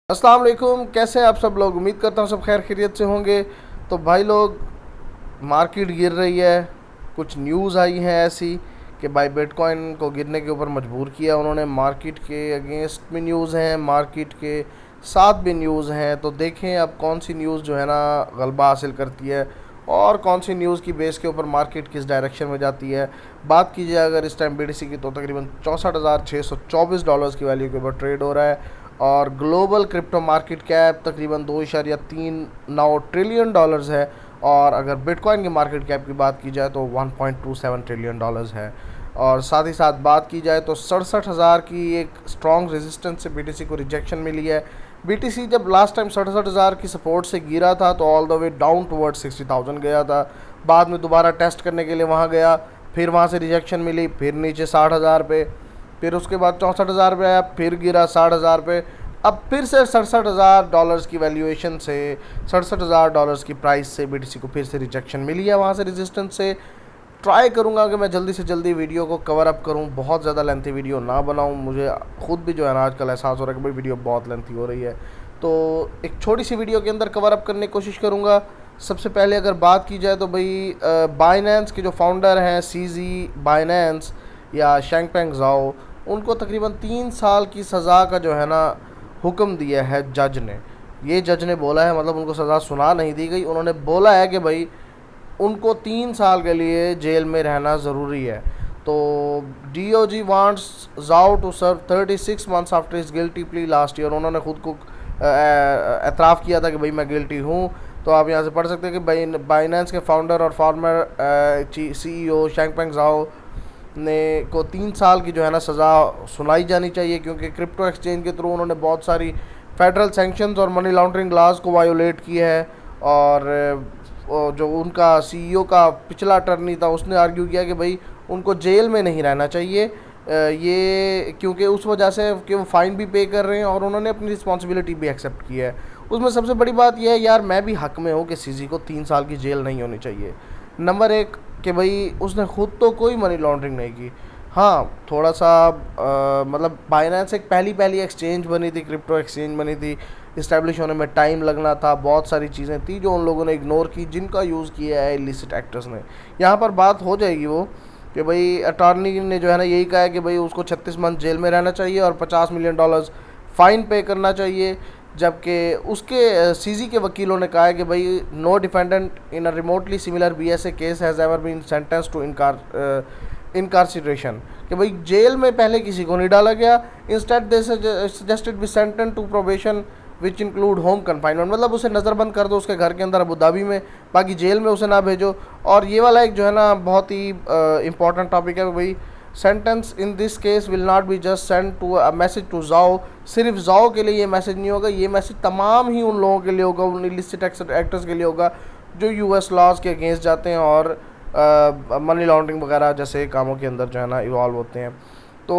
अस्सलाम वालेकुम, कैसे हैं आप सब लोग। उम्मीद करता हूँ सब खैर खैरियत से होंगे। तो भाई लोग, मार्केट गिर रही है। कुछ न्यूज़ आई हैं ऐसी कि भाई बिटकॉइन को गिरने के ऊपर मजबूर किया उन्होंने। मार्केट के अगेंस्ट भी न्यूज़ हैं, मार्केट के साथ भी न्यूज़ हैं। तो देखें अब कौन सी न्यूज़ जो है ना गलबा हासिल करती है और कौन सी न्यूज़ की बेस के ऊपर मार्केट किस डायरेक्शन में जाती है। बात की जाए अगर इस टाइम बीटीसी की, तो तकरीबन 64,624 की वैल्यू के ऊपर ट्रेड हो रहा है। और ग्लोबल क्रिप्टो मार्केट कैप तकरीबन 2.39 ट्रिलियन डॉलर्स है। और अगर बिटकॉइन की मार्केट कैप की बात की जाए तो 1.27 ट्रिलियन डॉलर्स है। और साथ ही साथ बात की जाए तो 67,000 की एक स्ट्रॉन्ग रेजिस्टेंस से बीटीसी को रिजेक्शन मिली है। बीटीसी जब लास्ट टाइम 67,000 की सपोर्ट से गिरा था तो all the way down toward 60,000 गया था। बाद में दोबारा टेस्ट करने के लिए वहाँ गया, फिर वहाँ से रिजेक्शन मिली, फिर नीचे 60,000 पे, फिर उसके बाद 64,000 पे आया, फिर गिरा 60,000 पे। अब फिर से $67,000 की वैल्यूएशन से, $67,000 की प्राइस से बीटीसी को फिर से रिजेक्शन मिली है वहाँ से, रेजिस्टेंस से। ट्राई करूँगा कि मैं जल्दी से जल्दी वीडियो को कवर अप करूँ, बहुत ज़्यादा लेंथी वीडियो ना बनाऊँ। मुझे ख़ुद भी जो है ना आजकल एहसास हो रहा है कि भाई वीडियो बहुत लेंथी हो रही है, तो एक छोटी सी वीडियो के अंदर कवर अप करने की कोशिश करूँगा। सबसे पहले अगर बात की जाए तो भाई बाइनेंस के जो फाउंडर हैं सीजी बाइनेंस या शेंगपेंग ज़ाओ, उनको तकरीबन 3 साल की सज़ा का जो है ना हुक्म दिया है जज ने। ये जज ने बोला है, मतलब उनको सज़ा सुना नहीं दी गई, उन्होंने बोला है कि भाई उनको 3 साल के लिए जेल में रहना ज़रूरी है। तो DOJ wants Zhao to serve 36 months after is guilty plea last year. उन्होंने खुद को एतराफ़ किया था कि भाई मैं गिल्टी हूँ। तो आप यहाँ से पढ़ सकते हैं कि बाइनेंस के फाउंडर और फॉर्मर CEO शेंगपेंग ज़ाओ ने को 3 साल की जो है ना सज़ा सुनाई जानी चाहिए, क्योंकि क्रिप्टो एक्सचेंज के थ्रू उन्होंने बहुत सारी फेडरल सेंक्शंस और मनी लॉन्ड्रिंग लॉज को वायोलेट किया है। और जो उनका CEO का पिछला अटर्नी था उसने आर्ग्यू किया कि भाई उनको जेल में नहीं रहना चाहिए, ये क्योंकि उस वजह से कि वो फ़ाइन भी पे कर रहे हैं और उन्होंने अपनी रिस्पॉन्सिबिलिटी भी एक्सेप्ट की है। उसमें सबसे बड़ी बात यह है यार, मैं भी हक़ में हूँ कि सीजी को 3 साल की जेल नहीं होनी चाहिए। नंबर एक कि भाई उसने खुद तो कोई मनी लॉन्ड्रिंग नहीं की। हाँ, थोड़ा सा मतलब बाइनेंस एक पहली एक्सचेंज बनी थी, क्रिप्टो एक्सचेंज बनी थी, इस्टेब्लिश होने में टाइम लगना था, बहुत सारी चीज़ें थी जो उन लोगों ने इग्नोर की, जिनका यूज़ किया है इलिसिट एक्टर्स ने। यहाँ पर बात हो जाएगी वो कि भाई अटॉर्नी ने जो है ना यही कहा है कि भाई उसको 36 मंथ जेल में रहना चाहिए और $50 मिलियन फ़ाइन पे करना चाहिए। जबकि उसके सीजी के वकीलों ने कहा है कि भाई no defendant in a remotely similar BSA case has ever been sentence to incarceration, कि भाई जेल में पहले किसी को नहीं डाला गया। Instead they suggested be sentence to probation which include home confinement, मतलब उसे नज़रबंद कर दो उसके घर के अंदर अबू धाबी में, बाकी जेल में उसे ना भेजो। और ये वाला एक जो है ना बहुत ही इंपॉर्टेंट टॉपिक है भाई, sentence in this case will not be just send to a message to Zhao. सिर्फ ज़ाओ के लिए ये मैसेज नहीं होगा, ये मैसेज तमाम ही उन लोगों के लिए होगा, उन इलिसिट एक्टर्स के लिए होगा जो US लॉज के अगेंस्ट जाते हैं और मनी लॉन्ड्रिंग वगैरह जैसे कामों के अंदर जो है ना इवॉल्व होते हैं। तो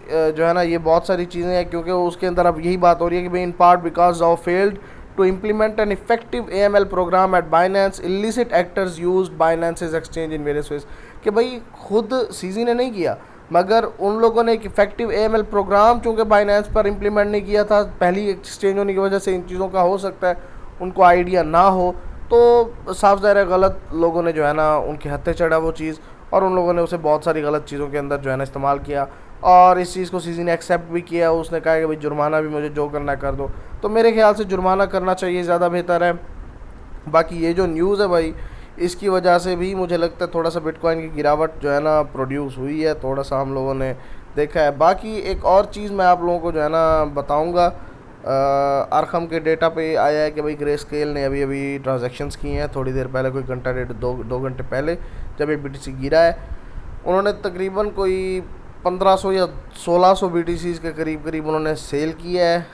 जो है ना ये बहुत सारी चीज़ें हैं, क्योंकि उसके अंदर अब यही बात हो रही है कि भाई in part because Zhao failed to implement an effective AML programme at Binance, illicit actors use Binance's exchange in various ways, कि भाई खुद सीजी ने नहीं किया मगर उन लोगों ने एक इफेक्टिव AML प्रोग्राम चूँकि बाइनेंस पर इम्प्लीमेंट नहीं किया था, पहली एक्सचेंज होने की वजह से इन चीज़ों का हो सकता है उनको आइडिया ना हो। तो साफ ज़ाहिर है गलत लोगों ने जो है ना उनके हत्थे चढ़ा वो चीज़, और उन लोगों ने उसे बहुत सारी गलत चीज़ों के अंदर जो है ना इस्तेमाल किया। और इस चीज़ को सीजी ने एक्सेप्ट भी किया, उसने कहा कि भाई जुर्माना भी मुझे जो करना कर दो। तो मेरे ख्याल से जुर्माना करना चाहिए, ज़्यादा बेहतर है। बाकी ये जो न्यूज़ है भाई, इसकी वजह से भी मुझे लगता है थोड़ा सा बिटकॉइन की गिरावट जो है ना प्रोड्यूस हुई है, थोड़ा सा हम लोगों ने देखा है। बाकी एक और चीज़ मैं आप लोगों को जो है ना बताऊँगा, आरखम के डेटा पे आया है कि भाई ग्रे स्केल ने अभी अभी ट्रांजैक्शंस की हैं थोड़ी देर पहले, कोई घंटा डेढ़ दो घंटे पहले जब ये BTC गिरा है। उन्होंने तकरीबन कोई 1500 या 1600 BTCs के करीब उन्होंने सेल किया है,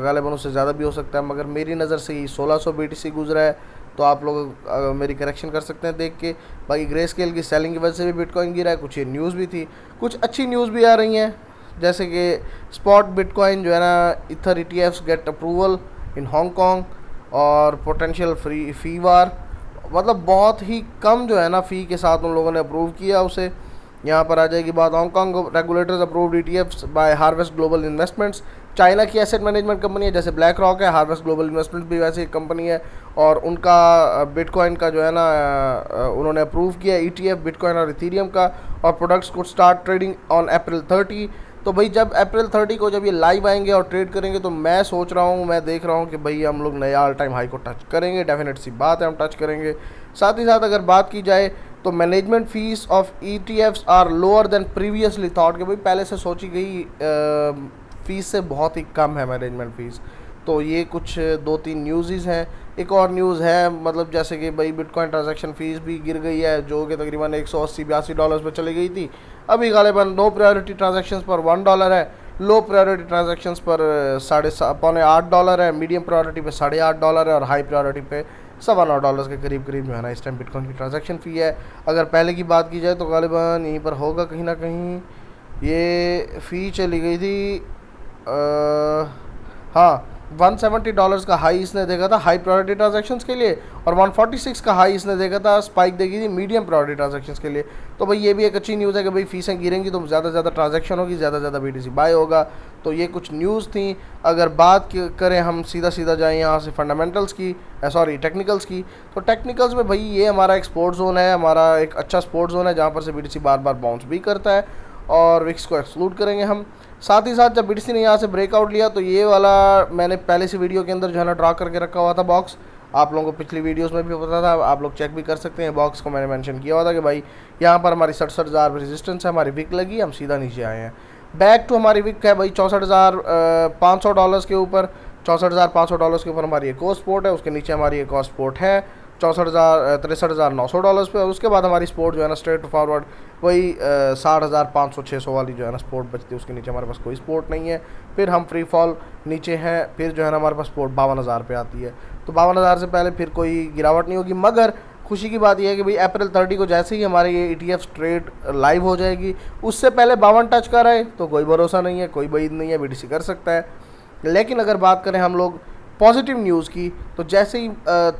गालिबन उससे ज़्यादा भी हो सकता है, मगर मेरी नज़र से ही 1600 BTC गुजरा है। तो आप लोग मेरी करेक्शन कर सकते हैं देख के। बाकी ग्रे स्केल की सेलिंग की वजह से भी बिटकॉइन गिरा है। कुछ ये न्यूज़ भी थी, कुछ अच्छी न्यूज़ भी आ रही हैं, जैसे कि स्पॉट बिटकॉइन जो है ना ether ETFs get approval in Hong Kong, और पोटेंशियल फी वार, मतलब बहुत ही कम जो है ना फ़ी के साथ उन लोगों ने अप्रूव किया उसे। यहाँ पर आ जाएगी बात Hong Kong regulators approved ETFs by Harvest Global Investments. China की एसेट मैनेजमेंट कंपनी है, जैसे ब्लैक रॉक है, हार्वेस्ट ग्लोबल इन्वेस्टमेंट्स भी वैसे एक कंपनी है, और उनका बिटकॉइन का जो है ना उन्होंने अप्रूव किया ईटीएफ बिटकॉइन और इथेरियम का, और प्रोडक्ट्स को स्टार्ट ट्रेडिंग ऑन अप्रैल 30। तो भाई जब अप्रैल 30 को जब ये लाइव आएंगे और ट्रेड करेंगे तो मैं सोच रहा हूँ, मैं देख रहा हूँ कि भाई हम लोग नया ऑल टाइम हाई को टच करेंगे, डेफिनेट सी बात है हम टच करेंगे। साथ ही साथ अगर बात की जाए तो management fees of ETFs are lower than previously thought, कि भाई पहले से सोची गई फ़ीस से बहुत ही कम है मैनेजमेंट फ़ीस। तो ये कुछ 2-3 न्यूज़ हैं। एक और न्यूज़ है, मतलब जैसे कि भाई बिटकॉइन ट्रांजैक्शन फ़ीस भी गिर गई है, जो कि तकरीबन $180-82 पे चली गई थी। अभी गालिबन नो प्रायोरिटी ट्रांजैक्शंस पर $1 है, लो प्रायोरिटी ट्रांजैक्शंस पर $7.25 है, मीडियम प्रायोरिटी पे $8.5 है, और हाई प्रायोरिटी पे $9.25 के करीब करीब जो है ना इस टाइम बिटकॉइन की ट्रांजैक्शन फ़ी है। अगर पहले की बात की जाए तो गालिबन यहीं पर होगा कहीं ना कहीं, ये फ़ी चली गई थी हाँ $170 का हाई इसने देखा था हाई प्रायोरिटी ट्रांजैक्शंस के लिए, और 146 का हाई इसने देखा था स्पाइक देखी थी मीडियम प्रायोरिटी ट्रांजैक्शंस के लिए। तो भाई ये भी एक अच्छी न्यूज़ है कि भाई फीसें गिरेंगी तो ज़्यादा से ज़्यादा ट्रांजैक्शन होगी, ज़्यादा से ज़्यादा बीटीसी बाय होगा। तो ये कुछ न्यूज़ थी। अगर बात करें हम सीधा सीधा जाएँ यहाँ से फंडामेंटल्स की, सॉरी टेक्निकल्स की, तो टेक्निकल्स में भाई ये हमारा एक स्पोर्ट जोन है, हमारा एक अच्छा स्पोर्ट जोन है जहाँ पर से बीटीसी बार बार बाउंस भी करता है, और विक्स को एक्सक्लूड करेंगे हम। साथ ही साथ जब बीटीसी ने यहाँ से ब्रेकआउट लिया तो ये वाला मैंने पहले से वीडियो के अंदर जो है ना ड्रा करके रखा हुआ था बॉक्स, आप लोगों को पिछली वीडियोस में भी पता था, आप लोग चेक भी कर सकते हैं। बॉक्स को मैंने मेंशन किया हुआ था कि भाई यहाँ पर हमारी 67,000 रेजिस्टेंस है, हमारी विक लगी, हम सीधा नीचे आए हैं। बैक टू हमारी विक है भाई $64,500 के ऊपर, $64,500 के ऊपर हमारी एक और स्पोर्ट है, उसके नीचे हमारी एक और स्पोर्ट है $63,900 पे, और उसके बाद हमारी स्पोर्ट जो है ना स्ट्रेट फॉरवर्ड वही 60,500-600 वाली जो है ना स्पोर्ट बचती है, उसके नीचे हमारे पास कोई स्पोर्ट नहीं है। फिर हम फ्री फॉल नीचे हैं, फिर जो है ना हमारे पास स्पोर्ट 52,000 पे आती है। तो 52,000 से पहले फिर कोई गिरावट नहीं होगी, मगर खुशी की बात यह है कि भाई अप्रैल 30 को जैसे ही हमारे ये ETF ट्रेड लाइव हो जाएगी, उससे पहले 52 टच कर आए तो कोई भरोसा नहीं है, कोई बईद नहीं है, BTC कर सकता है। लेकिन अगर बात करें हम लोग पॉजिटिव न्यूज़ की, तो जैसे ही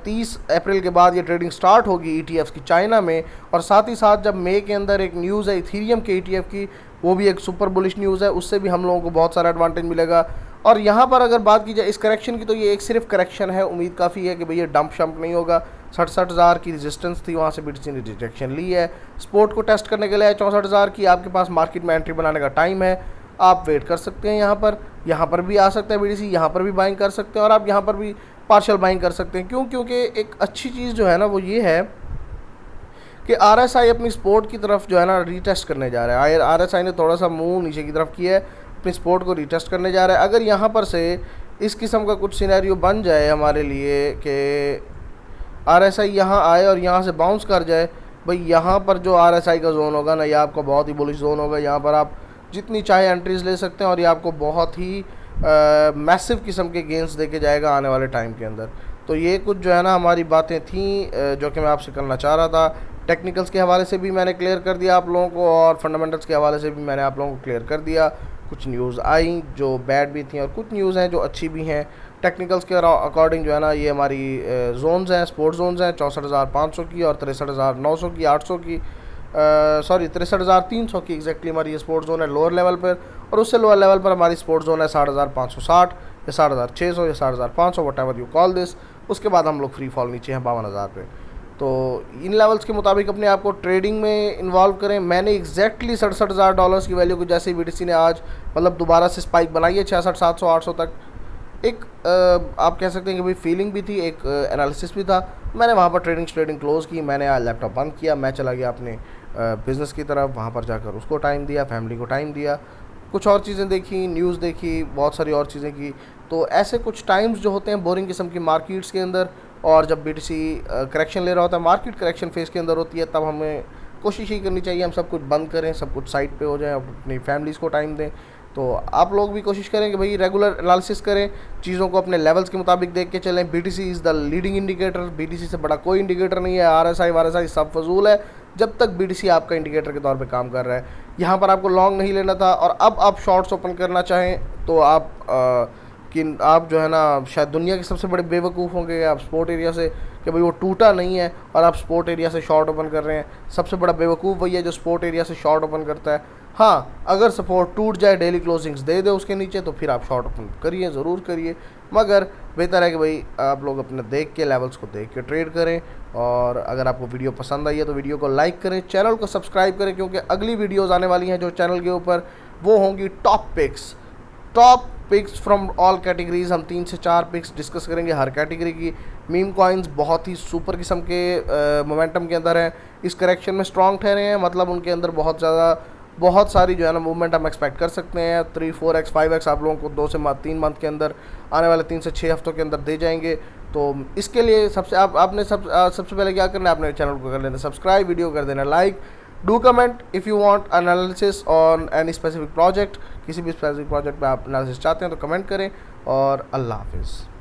30 अप्रैल के बाद ये ट्रेडिंग स्टार्ट होगी ETFs की चाइना में, और साथ ही साथ जब मई के अंदर एक न्यूज़ है इथेरियम के ETF की, वो भी एक सुपर बुलिश न्यूज़ है, उससे भी हम लोगों को बहुत सारा एडवांटेज मिलेगा। और यहाँ पर अगर बात की जाए इस करेक्शन की, तो ये एक सिर्फ करेक्शन है, उम्मीद काफ़ी है कि भैया डंप शंप नहीं होगा। 67,000 की रेजिस्टेंस थी, वहाँ से BTC ने रिजेक्शन ली है। स्पोर्ट को टेस्ट करने के लिए 64,000 की आपके पास मार्केट में एंट्री बनाने का टाइम है, आप वेट कर सकते हैं। यहाँ पर भी आ सकता है BTC, यहाँ पर भी बाइंग कर सकते हैं, और आप यहाँ पर भी पार्शियल बाइंग कर सकते हैं। क्यों? क्योंकि एक अच्छी चीज़ जो है ना वो ये है कि RSI अपनी स्पोर्ट की तरफ जो है ना रीटेस्ट करने जा रहा है। RSI ने थोड़ा सा मुंह नीचे की तरफ किया है, अपनी स्पोर्ट को रीटेस्ट करने जा रहा है। अगर यहाँ पर से इस किस्म का कुछ सिनेरियो बन जाए हमारे लिए कि RSI यहाँ आए और यहाँ से बाउंस कर जाए, भाई यहाँ पर जो RSI का जोन होगा ना, ये आपका बहुत ही बुलिश जोन होगा। यहाँ पर आप जितनी चाहे एंट्रीज ले सकते हैं, और ये आपको बहुत ही मैसिव किस्म के गेंस देके जाएगा आने वाले टाइम के अंदर। तो ये कुछ जो है ना हमारी बातें थी जो कि मैं आपसे करना चाह रहा था। टेक्निकल्स के हवाले से भी मैंने क्लियर कर दिया आप लोगों को, और फंडामेंटल्स के हवाले से भी मैंने आप लोगों को क्लियर कर दिया। कुछ न्यूज़ आई जो बैड भी थी, और कुछ न्यूज़ हैं जो अच्छी भी हैं। टेक्निकल्स के अकॉर्डिंग जो है ना ये हमारी जोन्स हैं, स्पोर्ट जोन्स हैं 64,500 की, और 63,900 की, 800 की, सॉरी 63,300 की एग्जैक्टली हमारी ये स्पोर्ट जोन है लोअर लेवल पर। और उससे लोअर लेवल पर हमारी स्पोर्ट जोन है 60,560 या 60,600 या 60,500, what ever you call this. उसके बाद हम लोग फ्री फॉल नीचे हैं 52,000 पे। तो इन लेवल्स के मुताबिक अपने आप को ट्रेडिंग में इन्वॉल्व करें। मैंने एग्जैक्टली $67,000 की वैल्यू को जैसे ही BTC ने आज मतलब दोबारा से स्पाइक बनाई है 66, 700, 800 तक, एक आप कह सकते हैं कि भाई फीलिंग भी थी, एक एनालिसिस भी था। मैंने वहाँ पर ट्रेडिंग क्लोज़ की, मैंने आज लैपटॉप बंद किया, मैं चला गया अपने बिज़नेस की तरफ। वहाँ पर जाकर उसको टाइम दिया, फैमिली को टाइम दिया, कुछ और चीज़ें देखी, न्यूज़ देखी, बहुत सारी और चीज़ें की। तो ऐसे कुछ टाइम्स जो होते हैं बोरिंग किस्म की मार्केट्स के अंदर, और जब BTC करेक्शन ले रहा होता है, मार्केट करेक्शन फेज़ के अंदर होती है, तब हमें कोशिश ही करनी चाहिए हम सब कुछ बंद करें, सब कुछ साइड पे हो जाए, अपनी फैमिलीज़ को टाइम दें। तो आप लोग भी कोशिश करें कि भाई रेगुलर एनालिसिस करें, चीज़ों को अपने लेवल्स के मुताबिक देख के चलें। BTC is the leading indicator, BTC से बड़ा कोई इंडिकेटर नहीं है। RSI सब फजूल है जब तक BTC आपका इंडिकेटर के तौर पे काम कर रहा है। यहाँ पर आपको लॉन्ग नहीं लेना था, और अब आप शॉर्ट्स ओपन करना चाहें तो आप जो है ना शायद दुनिया के सबसे बड़े बेवकूफ़ होंगे। आप स्पोर्ट एरिया से कि भाई वो टूटा नहीं है और आप स्पोर्ट एरिया से शॉर्ट ओपन कर रहे हैं। सबसे बड़ा बेवकूफ़ वही है जो स्पोर्ट एरिया से शॉर्ट ओपन करता है। हाँ, अगर सपोर्ट टूट जाए, डेली क्लोजिंग्स दे दे उसके नीचे, तो फिर आप शॉर्ट ओपन करिए, ज़रूर करिए, मगर बेहतर है कि भाई आप लोग अपने देख के, लेवल्स को देख के ट्रेड करें। और अगर आपको वीडियो पसंद आई है तो वीडियो को लाइक करें, चैनल को सब्सक्राइब करें, क्योंकि अगली वीडियोज़ आने वाली हैं जो चैनल के ऊपर, वो होंगी top picks from all categories. हम 3 से 4 पिक्स डिस्कस करेंगे हर कैटेगरी की। मीम कॉइन्स बहुत ही सुपर किस्म के मोमेंटम के अंदर हैं, इस करेक्शन में स्ट्रॉन्ग ठहरे हैं, मतलब उनके अंदर बहुत सारी जो है ना मूवमेंट हम एक्सपेक्ट कर सकते हैं। 3, 4x 5x आप लोगों को 2 से 3 मंथ के अंदर, आने वाले 3 से 6 हफ्तों के अंदर दे जाएंगे। तो इसके लिए आपने सबसे पहले क्या करना है, अपने चैनल को कर लेना सब्सक्राइब, वीडियो कर देना like, do comment if you want analysis on any specific project. किसी भी स्पेसिफिक प्रोजेक्ट पे आप एनालिसिस चाहते हैं तो कमेंट करें, और अल्लाह हाफिज़।